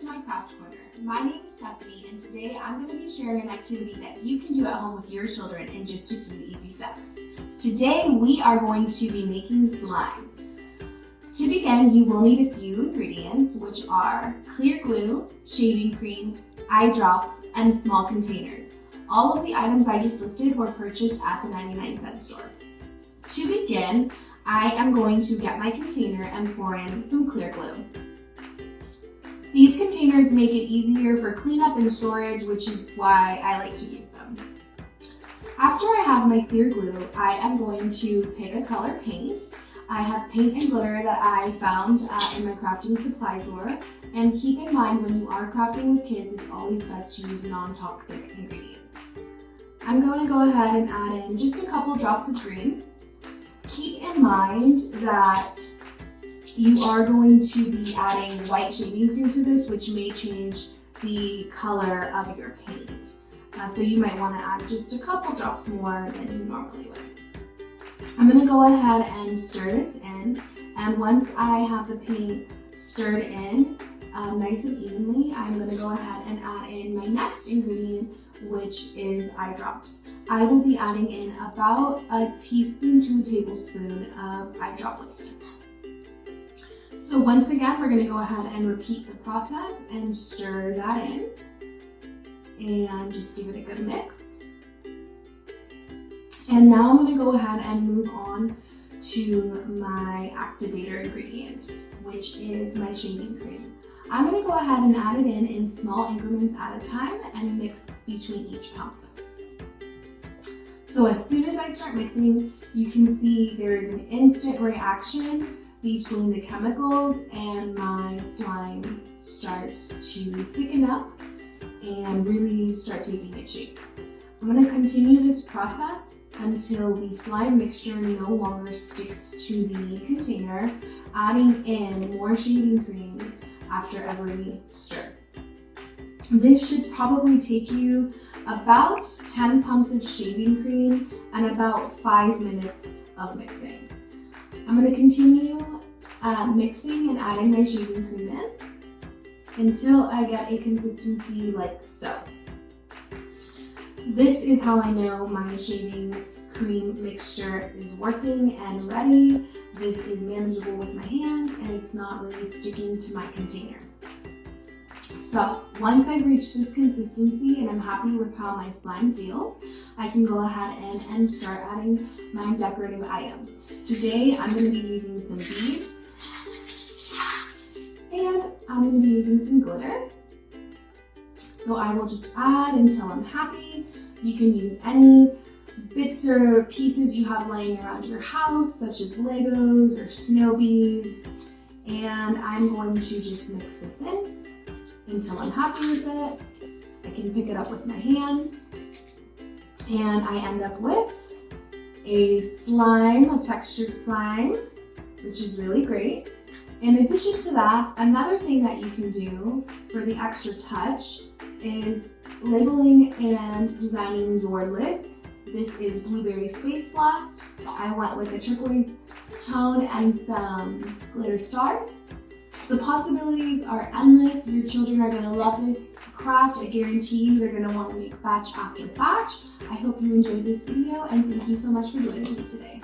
to my craft corner. My name is Stephanie, and today I'm going to be sharing an activity that you can do at home with your children in just a few easy steps. Today we are going to be making slime. To begin, you will need a few ingredients, which are clear glue, shaving cream, eye drops, and small containers. All of the items I just listed were purchased at the 99-cent store. To begin, I am going to get my container and pour in some clear glue. These containers make it easier for cleanup and storage, which is why I like to use them. After I have my clear glue, I am going to pick a color paint. I have paint and glitter that I found in my crafting supply drawer. And keep in mind, when you are crafting with kids, it's always best to use non-toxic ingredients. I'm going to go ahead and add in just a couple drops of green. Keep in mind that you are going to be adding white shaving cream to this, which may change the color of your paint. So you might want to add just a couple drops more than you normally would. I'm going to go ahead and stir this in, and once I have the paint stirred in nice and evenly, I'm going to go ahead and add in my next ingredient, which is eye drops. I will be adding in about a teaspoon to a tablespoon of eye drop liquid. So once again, we're going to go ahead and repeat the process and stir that in and just give it a good mix. And now I'm going to go ahead and move on to my activator ingredient, which is my shaving cream. I'm going to go ahead and add it in small increments at a time and mix between each pump. So as soon as I start mixing, you can see there is an instant reaction between the chemicals, and my slime starts to thicken up and really start taking its shape. I'm going to continue this process until the slime mixture no longer sticks to the container, adding in more shaving cream after every stir. This should probably take you about 10 pumps of shaving cream and about 5 minutes of mixing. I'm going to continue mixing and adding my shaving cream in until I get a consistency like so. This is how I know my shaving cream mixture is working and ready. This is manageable with my hands and it's not really sticking to my container. So once I've reached this consistency and I'm happy with how my slime feels, I can go ahead and start adding my decorative items. Today I'm going to be using some beads and I'm going to be using some glitter. So I will just add until I'm happy. You can use any bits or pieces you have laying around your house, such as Legos or snow beads. And I'm going to just mix this in until I'm happy with it. I can pick it up with my hands. And I end up with a slime, a textured slime, which is really great. In addition to that, another thing that you can do for the extra touch is labeling and designing your lids. This is Blueberry Space Blast. I went with a turquoise tone and some glitter stars. The possibilities are endless. Your children are going to love this craft. I guarantee you they're going to want to make batch after batch. I hope you enjoyed this video and thank you so much for joining me today.